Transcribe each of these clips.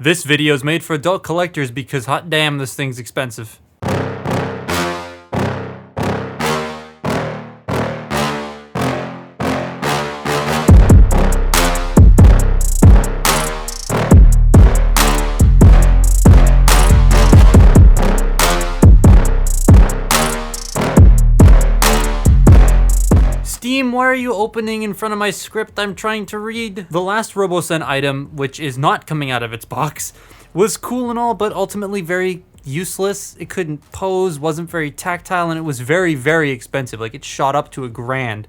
This video is made for adult collectors because hot damn, this thing's expensive. Steam, why are you opening in front of my script I'm trying to read? The last Robosen item, which is not coming out of its box, was cool and all, but ultimately very useless. It couldn't pose, wasn't very tactile, and it was very, very expensive. Like, it shot up to $1,000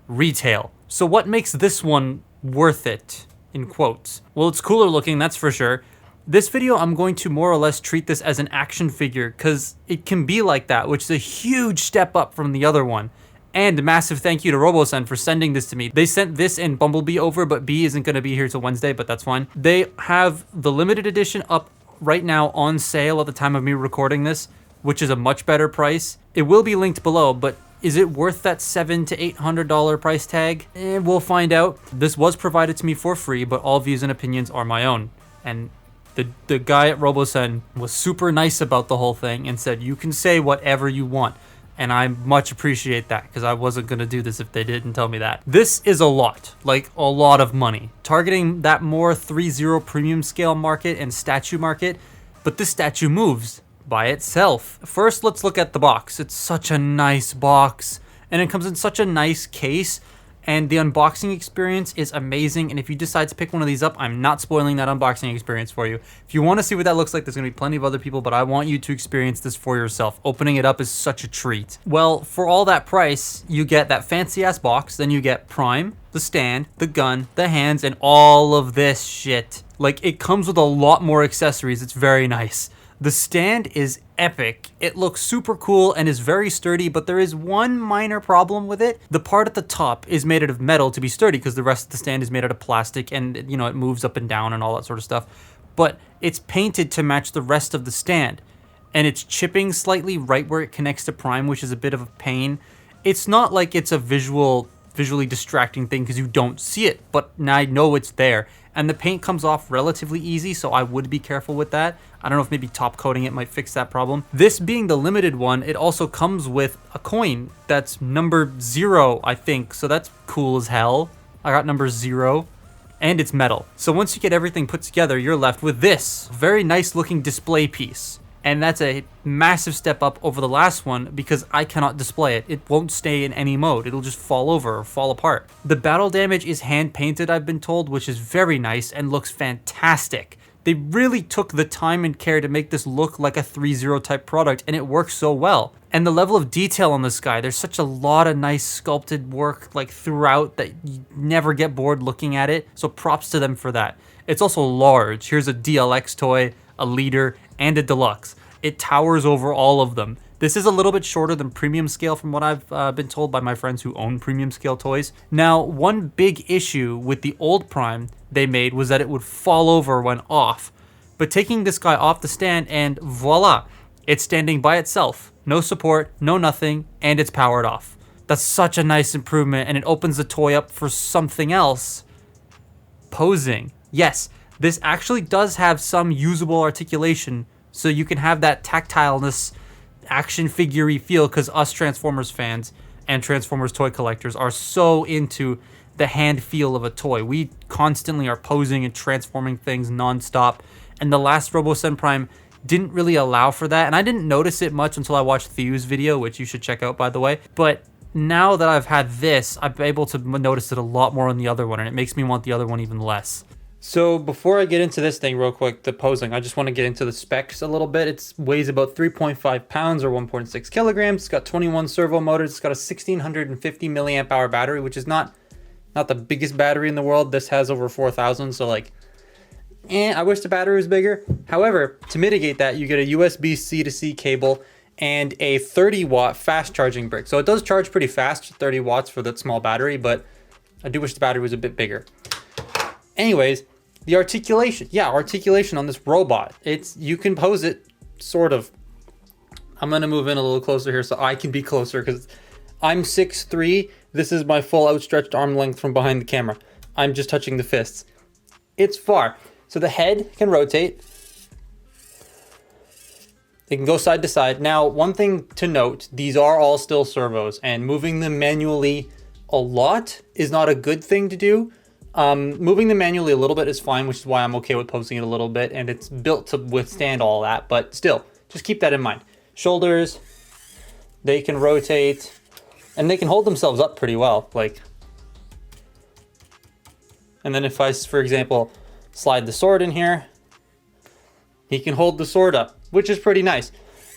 retail. So what makes this one worth it, in quotes? Well, it's cooler looking, that's for sure. This video, I'm going to more or less treat this as an action figure, because it can be like that, which is a huge step up from the other one. And a massive thank you to Robosen for sending this to me. They sent this and Bumblebee over, but B isn't going to be here till Wednesday, but that's fine. They have the limited edition up right now on sale at the time of me recording this, which is a much better price. It will be linked below, but is it worth that $700 to $800 price tag? We'll find out. This was provided to me for free, but all views and opinions are my own. And the guy at Robosen was super nice about the whole thing and said, you can say whatever you want. And I much appreciate that, because I wasn't going to do this if they didn't tell me that. This is a lot, like a lot of money. Targeting that more 3.0 premium scale market and statue market, but this statue moves by itself. First, let's look at the box. It's such a nice box, and it comes in such a nice case, and the unboxing experience is amazing. And if you decide to pick one of these up, I'm not spoiling that unboxing experience for you. If you want to see what that looks like, there's going to be plenty of other people, but I want you to experience this for yourself. Opening it up is such a treat. Well, for all that price, you get that fancy ass box, then you get Prime, the stand, the gun, the hands, and all of this shit. Like, it comes with a lot more accessories. It's very nice. The stand is epic. It looks super cool and is very sturdy, but there is one minor problem with it. The part at the top is made out of metal to be sturdy, because the rest of the stand is made out of plastic, and, you know, it moves up and down and all that sort of stuff. But it's painted to match the rest of the stand, and it's chipping slightly right where it connects to Prime, which is a bit of a pain. It's not like it's a visually distracting thing because you don't see it, but now I know it's there. And the paint comes off relatively easy, so I would be careful with that. I don't know if maybe top coating it might fix that problem. This being the limited one, it also comes with a coin that's number 0, I think. So that's cool as hell. I got number 0, and it's metal. So once you get everything put together, you're left with this very nice looking display piece. And that's a massive step up over the last one, because I cannot display it. It won't stay in any mode. It'll just fall over or fall apart. The battle damage is hand painted, I've been told, which is very nice and looks fantastic. They really took the time and care to make this look like a 3.0 type product, and it works so well. And the level of detail on this guy, there's such a lot of nice sculpted work like throughout that you never get bored looking at it. So props to them for that. It's also large. Here's a DLX toy, a leader, and a deluxe. It towers over all of them. This is a little bit shorter than premium scale from what I've been told by my friends who own premium scale toys. Now, one big issue with the old Prime they made was that it would fall over when off. But taking this guy off the stand, and voila, it's standing by itself. No support, no nothing, and it's powered off. That's such a nice improvement, and it opens the toy up for something else. Posing. Yes, this actually does have some usable articulation, so you can have that tactileness, action figure-y feel, because us Transformers fans and Transformers toy collectors are so into the hand feel of a toy. We constantly are posing and transforming things non-stop, and the last Robosen Prime didn't really allow for that, and I didn't notice it much until I watched Theo's video, which you should check out, by the way. But now that I've had this, I'm able to notice it a lot more on the other one, and it makes me want the other one even less. So before I get into this thing real quick, the posing, I just want to get into the specs a little bit. It weighs about 3.5 pounds or 1.6 kilograms. It's got 21 servo motors. It's got a 1650 milliamp hour battery, which is not the biggest battery in the world. This has over 4,000, so like, I wish the battery was bigger. However, to mitigate that, you get a USB C-to-C cable and a 30 watt fast charging brick. So it does charge pretty fast, 30 watts for that small battery, but I do wish the battery was a bit bigger. Anyways, the articulation. Yeah, articulation on this robot. You can pose it, sort of. I'm going to move in a little closer here so I can be closer, because I'm 6'3". This is my full outstretched arm length from behind the camera. I'm just touching the fists. It's far. So the head can rotate. They can go side to side. Now, one thing to note, these are all still servos, and moving them manually a lot is not a good thing to do. Moving them manually a little bit is fine, which is why I'm okay with posing it a little bit, and it's built to withstand all that, but still, just keep that in mind. Shoulders, they can rotate, and they can hold themselves up pretty well, like. And then if I, for example, slide the sword in here, he can hold the sword up, which is pretty nice.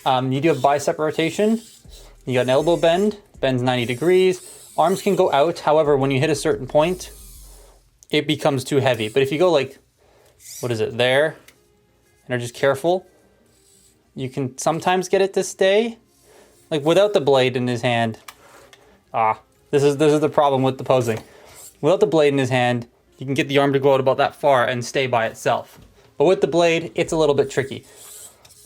You do have bicep rotation. You got an elbow bend, bends 90 degrees. Arms can go out. However, when you hit a certain point, it becomes too heavy. But if you go like, what is it, there, and are just careful, you can sometimes get it to stay. Like without the blade in his hand. This is the problem with the posing. Without the blade in his hand, you can get the arm to go out about that far and stay by itself. But with the blade, it's a little bit tricky.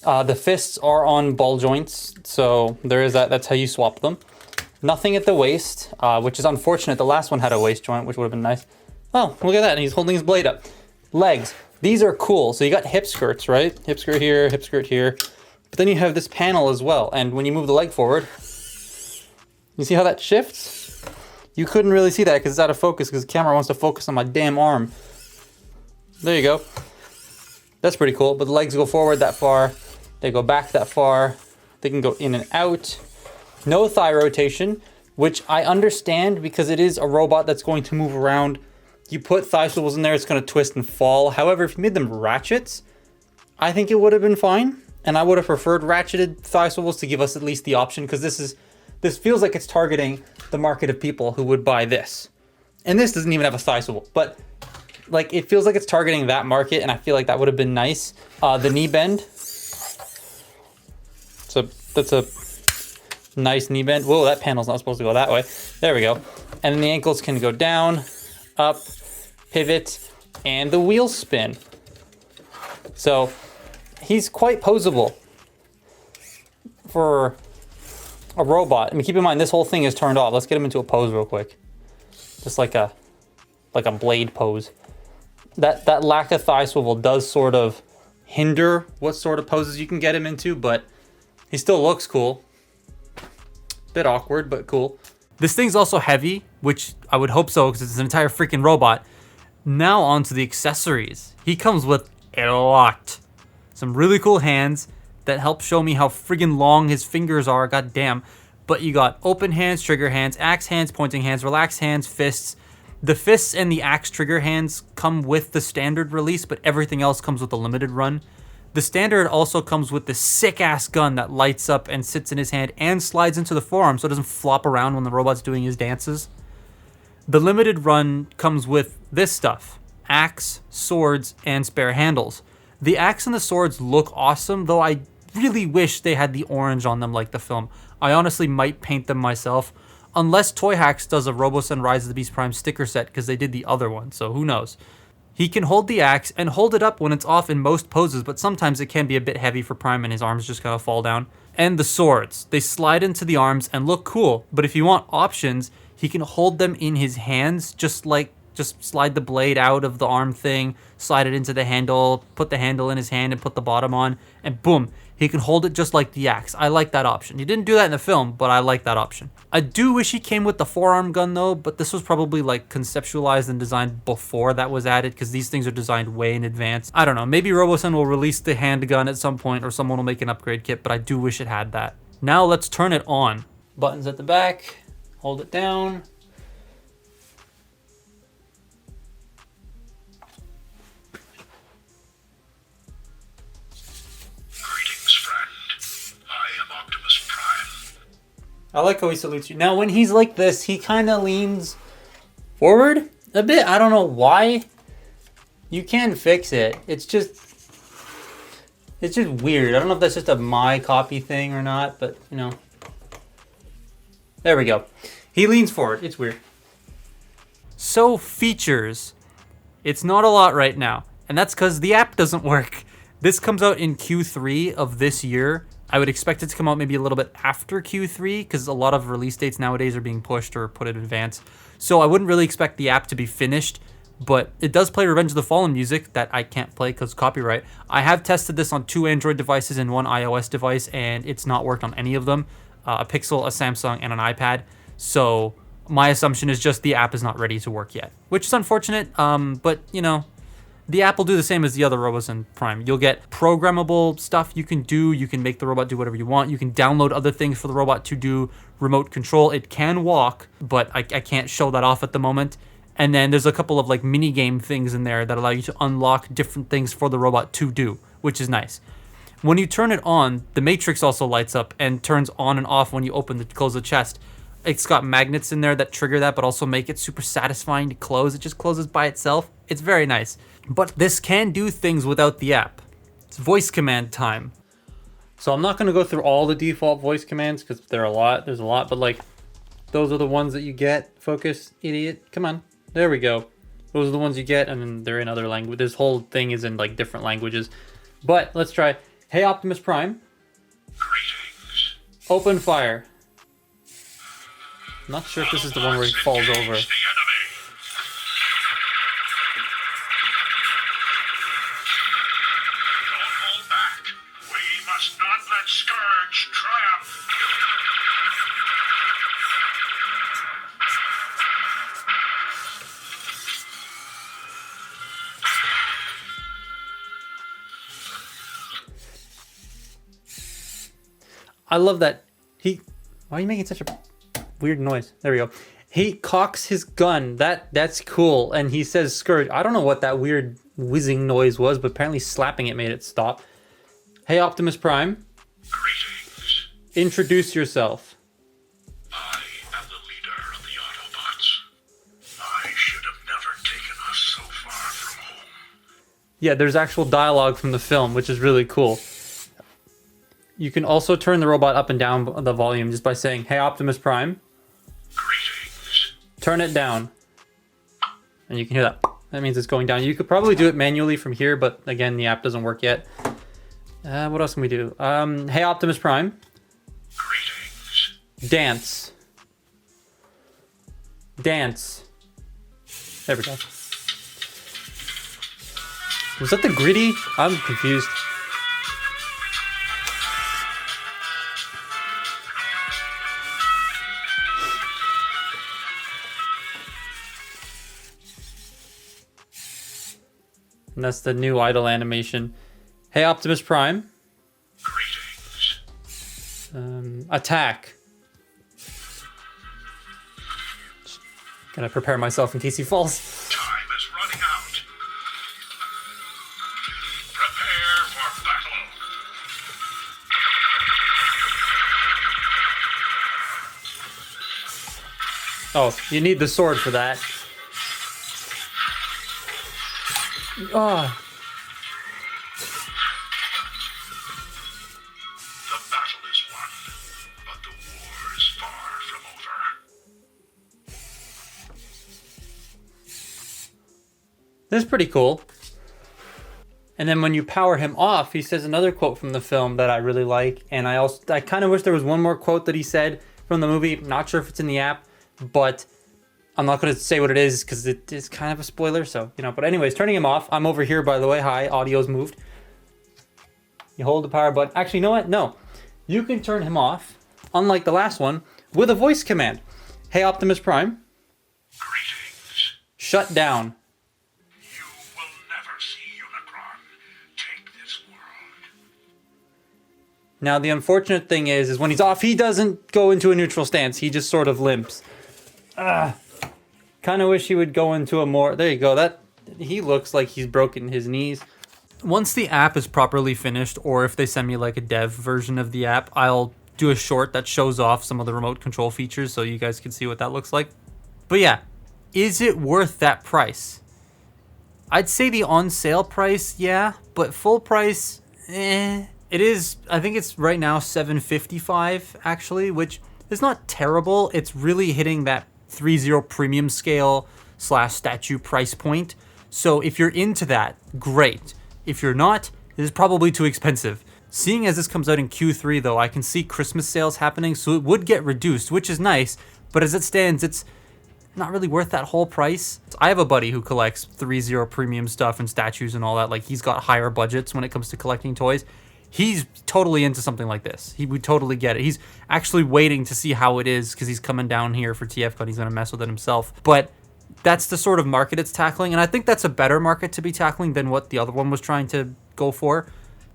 The fists are on ball joints, so there is that. That's how you swap them. Nothing at the waist, which is unfortunate. The last one had a waist joint, which would have been nice. Oh, look at that, and he's holding his blade up. Legs, these are cool. So you got hip skirts, right? Hip skirt here, hip skirt here. But then you have this panel as well, and when you move the leg forward, you see how that shifts? You couldn't really see that because it's out of focus because the camera wants to focus on my damn arm. There you go. That's pretty cool, but the legs go forward that far. They go back that far. They can go in and out. No thigh rotation, which I understand because it is a robot that's going to move around. You put thigh swivels in there, it's going to twist and fall. However, if you made them ratchets, I think it would have been fine. And I would have preferred ratcheted thigh swivels to give us at least the option, because this feels like it's targeting the market of people who would buy this. And this doesn't even have a thigh swivel, but like it feels like it's targeting that market, and I feel like that would have been nice. The knee bend. So that's a nice knee bend. Whoa, that panel's not supposed to go that way. There we go. And then the ankles can go down, up, pivot, and the wheel spin. So he's quite posable for a robot. I mean, keep in mind, this whole thing is turned off. Let's get him into a pose real quick. Just like a blade pose. That lack of thigh swivel does sort of hinder what sort of poses you can get him into, but he still looks cool. Bit awkward, but cool. This thing's also heavy, which I would hope so because it's an entire freaking robot. Now on to the accessories. He comes with a lot. Some really cool hands that help show me how friggin' long his fingers are, goddamn. But you got open hands, trigger hands, axe hands, pointing hands, relaxed hands, fists. The fists and the axe trigger hands come with the standard release, but everything else comes with the limited run. The standard also comes with the sick-ass gun that lights up and sits in his hand and slides into the forearm so it doesn't flop around when the robot's doing his dances. The limited run comes with this stuff: axe, swords, and spare handles. The axe and the swords look awesome, though I really wish they had the orange on them like the film. I honestly might paint them myself, unless Toy Hacks does a Robosen Rise of the Beast Prime sticker set, because they did the other one, so who knows. He can hold the axe and hold it up when it's off in most poses, but sometimes it can be a bit heavy for Prime and his arms just kind of fall down. And the swords. They slide into the arms and look cool, but if you want options, he can hold them in his hands, just slide the blade out of the arm thing, slide it into the handle, put the handle in his hand and put the bottom on, and boom, he can hold it just like the axe. I like that option. He didn't do that in the film, but I like that option. I do wish he came with the forearm gun though, but this was probably like conceptualized and designed before that was added, because these things are designed way in advance. I don't know, maybe Robosen will release the handgun at some point, or someone will make an upgrade kit, but I do wish it had that. Now let's turn it on. Buttons at the back, hold it down. I like how he salutes you. Now, when he's like this, he kind of leans forward a bit. I don't know why. You can fix it. It's just weird. I don't know if that's just a my copy thing or not, but, you know. There we go. He leans forward. It's weird. So, features. It's not a lot right now, and that's because the app doesn't work. This comes out in Q3 of this year. I would expect it to come out maybe a little bit after Q3, because a lot of release dates nowadays are being pushed or put in advance. So I wouldn't really expect the app to be finished but it does play Revenge of the Fallen music that I can't play because copyright. I have tested this on 2 Android devices and 1 iOS device, and it's not worked on any of them. A Pixel, a Samsung, and an iPad. So my assumption is just the app is not ready to work yet, which is unfortunate. But you know, the app will do the same as the other Robosen Prime. You'll get programmable stuff you can do. You can make the robot do whatever you want. You can download other things for the robot to do remote control. It can walk, but I can't show that off at the moment. And then there's a couple of like mini game things in there that allow you to unlock different things for the robot to do, which is nice. When you turn it on, the matrix also lights up and turns on and off when you close the chest. It's got magnets in there that trigger that, but also make it super satisfying to close. It just closes by itself. It's very nice. But this can do things without the app. It's voice command time. So I'm not going to go through all the default voice commands because there's a lot, but like those are the ones that you get. Focus, idiot. Come on. There we go. Those are the ones you get, and then they're in other language. This whole thing is in like different languages. But let's try. Hey Optimus Prime. Greetings. Open fire. I'm not sure if this is the one where he falls over. The enemy. Don't hold back. We must not let Scourge triumph. I love that. Why are you making such a weird noise? There we go. He cocks his gun. That's cool. And he says Scourge. I don't know what that weird whizzing noise was, but apparently slapping it made it stop. Hey Optimus Prime. Greetings. Introduce yourself. I am the leader of the Autobots. I should have never taken us so far from home. Yeah, there's actual dialogue from the film, which is really cool. You can also turn the robot up and down the volume just by saying, hey Optimus Prime. Greetings. Turn it down. And you can hear that. That means it's going down. You could probably do it manually from here, but again, the app doesn't work yet. What else can we do? Hey Optimus Prime. Greetings. Dance. Dance. There we go. Was that the gritty? I'm confused. And that's the new idle animation. Hey Optimus Prime. Greetings. Attack. Gonna prepare myself in case he falls. Time is running out. Prepare for battle. Oh, you need the sword for that. Ah. The battle is won, but the war is far from over. This is pretty cool. And then when you power him off, he says another quote from the film that I really like. And I kind of wish there was one more quote that he said from the movie. Not sure if it's in the app, but I'm not going to say what it is because it is kind of a spoiler. So, you know, but anyways, turning him off. I'm over here, by the way. Hi, audio's moved. You hold the power button. Actually, you know what? No. You can turn him off, unlike the last one, with a voice command. Hey, Optimus Prime. Greetings. Shut down. You will never see Unicron take this world. Now, the unfortunate thing is when he's off, he doesn't go into a neutral stance. He just sort of limps. Kind of wish he would go into a more... There you go. He looks like he's broken his knees. Once the app is properly finished, or if they send me like a dev version of the app, I'll do a short that shows off some of the remote control features so you guys can see what that looks like. But yeah, is it worth that price? I'd say the on sale price, yeah, but full price, It is, I think it's right now $755 actually, which is not terrible. It's really hitting that 3.0 premium scale / statue price point. So if you're into that, great. If you're not, it is probably too expensive. Seeing as this comes out in Q3 though, I can see Christmas sales happening, so it would get reduced, which is nice, but as it stands, not really worth that whole price. I have a buddy who collects 3-0 premium stuff and statues and all that. Like, he's got higher budgets when it comes to collecting toys. He's totally into something like this. He would totally get it. He's actually waiting to see how it is because he's coming down here for TFCon. He's going to mess with it himself. But that's the sort of market it's tackling. And I think that's a better market to be tackling than what the other one was trying to go for.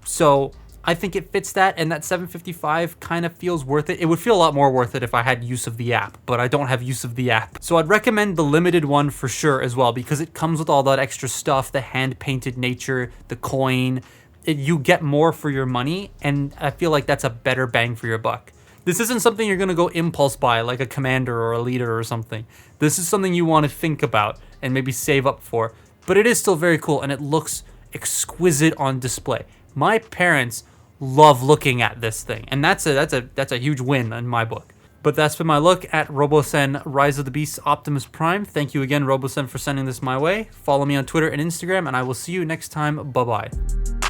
So I think it fits that, and that $7.55 kind of feels worth it. It would feel a lot more worth it if I had use of the app, but I don't have use of the app. So I'd recommend the limited one for sure as well, because it comes with all that extra stuff, the hand-painted nature, the coin. You get more for your money, and I feel like that's a better bang for your buck. This isn't something you're going to go impulse buy like a commander or a leader or something. This is something you want to think about and maybe save up for, but it is still very cool, and it looks exquisite on display. My parents love looking at this thing, and that's a huge win in my book. But that's been my look at Robosen Rise of the Beasts Optimus Prime. Thank you again, Robosen, for sending this my way. Follow me on Twitter and Instagram, and I will see you next time. Bye-bye.